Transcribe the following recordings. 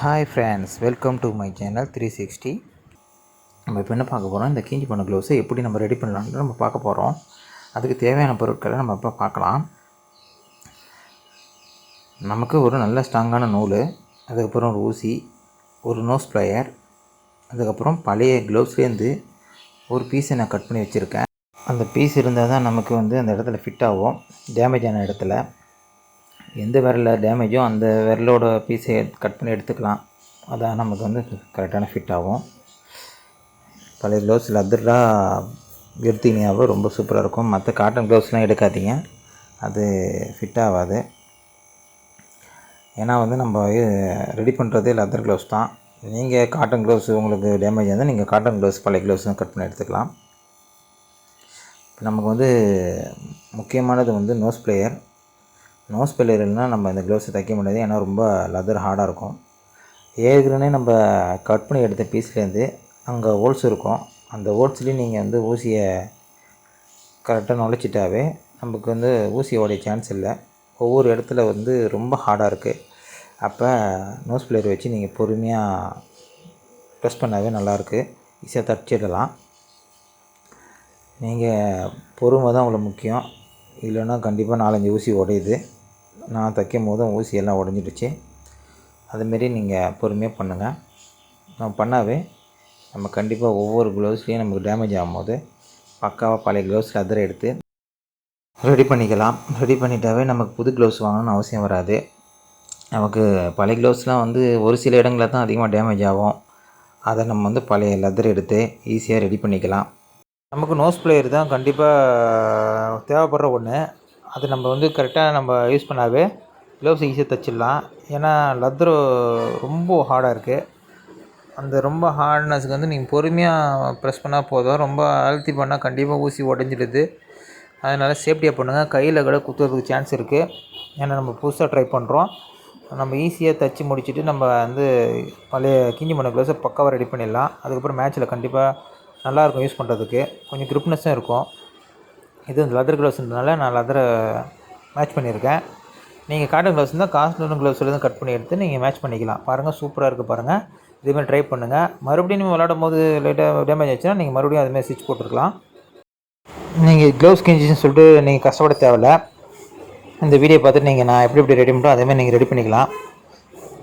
Hi friends, welcome to my channel 360. நம்ம இப்போ என்ன பார்க்க போகிறோம், இந்த கீஞ்சி பண்ண க்ளவுஸை எப்படி நம்ம ரெடி பண்ணலான்னு நம்ம பார்க்க போகிறோம். அதுக்கு தேவையான பொருட்களை நம்ம இப்போ பார்க்கலாம். நமக்கு ஒரு நல்ல ஸ்ட்ராங்கான நூல், அதுக்கப்புறம் ஒரு ஊசி, ஒரு நோஸ் ப்ளையர், அதுக்கப்புறம் பழைய க்ளவுஸ்லேருந்து ஒரு பீஸை நான் கட் பண்ணி வச்சுருக்கேன். அந்த பீஸ் இருந்தால் தான் நமக்கு அந்த இடத்துல ஃபிட் ஆகும். டேமேஜ் ஆன இடத்துல எந்த விரலில் டேமேஜோ அந்த விரலோட பீஸை கட் பண்ணி எடுத்துக்கலாம். அதான் நமக்கு கரெக்டான ஃபிட் ஆகும். பழைய க்ளவுஸ் லெதராக எடுத்தீங்கன்னாவே ரொம்ப சூப்பராக இருக்கும். மற்ற காட்டன் க்ளவுஸ்லாம் எடுக்காதீங்க, அது ஃபிட் ஆகாது. ஏன்னா நம்ம ரெடி பண்ணுறதே லெதர் க்ளவுஸ் தான். நீங்கள் காட்டன் க்ளவுஸ் உங்களுக்கு டேமேஜ் இருந்தால் நீங்கள் காட்டன் க்ளவுஸ் பழைய க்ளவுஸ் தான் கட் பண்ணி எடுத்துக்கலாம். இப்போ நமக்கு முக்கியமானது நோஸ் ப்ளேயர். நோஸ் ப்ளேயர் இல்லைனா நம்ம இந்த க்ளவுஸை தைக்க முடியாது, ஏன்னா ரொம்ப லெதர் ஹார்டாக இருக்கும். ஏற்கனவே நம்ம கட் பண்ணி எடுத்த பீஸ்லேருந்து அங்கே ஹோல்ஸ் இருக்கும். அந்த ஹோல்ஸ்லேயும் நீங்கள் ஊசியை கரெக்டாக நுழைச்சிட்டாவே நமக்கு ஊசியோடைய சான்ஸ் இல்லை. ஒவ்வொரு இடத்துல ரொம்ப ஹார்டாக இருக்குது. அப்போ நோஸ் ப்ளேயர் வச்சு நீங்கள் பொறுமையாக ப்ரெஸ் பண்ணாவே நல்லாயிருக்கு, ஈஸியாக தச்சிடலாம். நீங்கள் பொறுமை தான் அவ்வளோ முக்கியம். இல்லைன்னா கண்டிப்பாக 4-5 ஊசி உடையுது. நான் தைக்கும் போதும் ஊசியெல்லாம் உடஞ்சிடுச்சு. அதுமாரி நீங்கள் பொறுமையாக பண்ணுங்கள். நம்ம பண்ணாவே நம்ம கண்டிப்பாக ஒவ்வொரு க்ளவுஸ்லேயும் நமக்கு டேமேஜ் ஆகும்போது பக்காவாக பழைய க்ளவுஸ் லெதரை எடுத்து ரெடி பண்ணிக்கலாம். ரெடி பண்ணிட்டாவே நமக்கு புது க்ளவுஸ் வாங்கணும்னு அவசியம் வராது. நமக்கு பழைய க்ளவுஸ்லாம் ஒரு சில இடங்களில் தான் அதிகமாக டேமேஜ் ஆகும். அதை நம்ம பழைய லெதர் எடுத்து ஈஸியாக ரெடி பண்ணிக்கலாம். நமக்கு நோஸ் ப்ளேயர் தான் கண்டிப்பாக தேவைப்படுற ஒன்று. அது நம்ம கரெக்டாக நம்ம யூஸ் பண்ணாவே க்ளவுஸ் ஈஸியாக தைச்சிடலாம். ஏன்னா லெதரு ரொம்ப ஹார்டாக இருக்குது. அந்த ரொம்ப ஹார்ட்னஸுக்கு நீங்கள் பொறுமையாக ப்ரெஸ் பண்ணால் போதும். ரொம்ப அழுத்தி பண்ணால் கண்டிப்பாக ஊசி உடஞ்சிடுது. அதனால் சேஃப்டியாக பண்ணுங்கள். கையில் கூட குத்துறதுக்கு சான்ஸ் இருக்குது. ஏன்னா நம்ம புதுசாக ட்ரை பண்ணுறோம். நம்ம ஈஸியாக தைச்சி முடிச்சுட்டு நம்ம பழைய கிஞ்சி பண்ண க்ளவுஸை பக்காவாக ரெடி பண்ணிடலாம். அதுக்கப்புறம் மேட்ச்சில் கண்டிப்பாக நல்லாயிருக்கும் யூஸ் பண்ணுறதுக்கு. கொஞ்சம் க்ரிப்னஸும் இருக்கும். இது லெதர் க்ளவுஸ்ன்றதுனால நான் லெதரை மேட்ச் பண்ணியிருக்கேன். நீங்கள் காட்டன் க்ளவுஸ் இருந்தால் காட்டன் க்ளவுஸ்லேருந்து கட் பண்ணி எடுத்து நீங்கள் மேட்ச் பண்ணிக்கலாம். பாருங்கள், சூப்பராக இருக்குது பாருங்கள். இதேமாதிரி ட்ரை பண்ணுங்கள். மறுபடியும் நீங்கள் விளாடும் போது லைட்டாக டேமேஜ் ஆச்சுன்னா நீங்கள் மறுபடியும் அதுமாதிரி ஸ்டிச் போட்டுருக்கலாம். நீங்கள் க்ளவுஸ் கிஞ்சின்னு சொல்லிட்டு நீங்கள் கஷ்டப்பட தேவையில்ல. இந்த வீடியோ பார்த்துட்டு நீங்கள் நான் எப்படி ரெடி பண்ணுறோம் அதேமாதிரி நீங்கள் ரெடி பண்ணிக்கலாம்.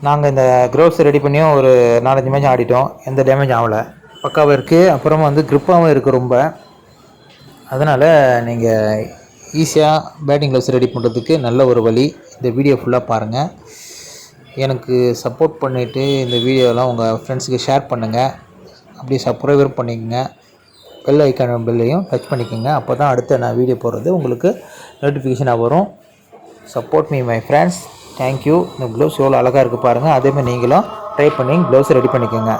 நாங்கள் இந்த க்ளவுஸ் ரெடி பண்ணியும் ஒரு 4-5 மேட்ச் ஆடிட்டோம். எந்த டேமேஜ் ஆகலை, பக்காவாக இருக்குது. அப்புறமா க்ரிப்பாகவும் இருக்குது ரொம்ப. அதனால் நீங்கள் ஈஸியாக பேட்டிங் க்ளவுஸ் ரெடி பண்ணுறதுக்கு நல்ல ஒரு வழி. இந்த வீடியோ ஃபுல்லாக பாருங்கள். எனக்கு சப்போர்ட் பண்ணிவிட்டு இந்த வீடியோலாம் உங்கள் ஃப்ரெண்ட்ஸுக்கு ஷேர் பண்ணுங்கள். அப்படி சப்ஸ்கிரைபர் பண்ணிக்கோங்க. பெல் ஐக்கான பெல்லையும் டச் பண்ணிக்கோங்க. அப்போ தான் அடுத்த நான் வீடியோ போடுறது உங்களுக்கு நோட்டிஃபிகேஷனாக வரும். Support me my friends. Thank you. இந்த க்ளவுஸ் எவ்வளோ அழகாக இருக்குது பாருங்கள். அதேமாதிரி நீங்களும் ட்ரை பண்ணி க்ளவுஸ் ரெடி பண்ணிக்கோங்க.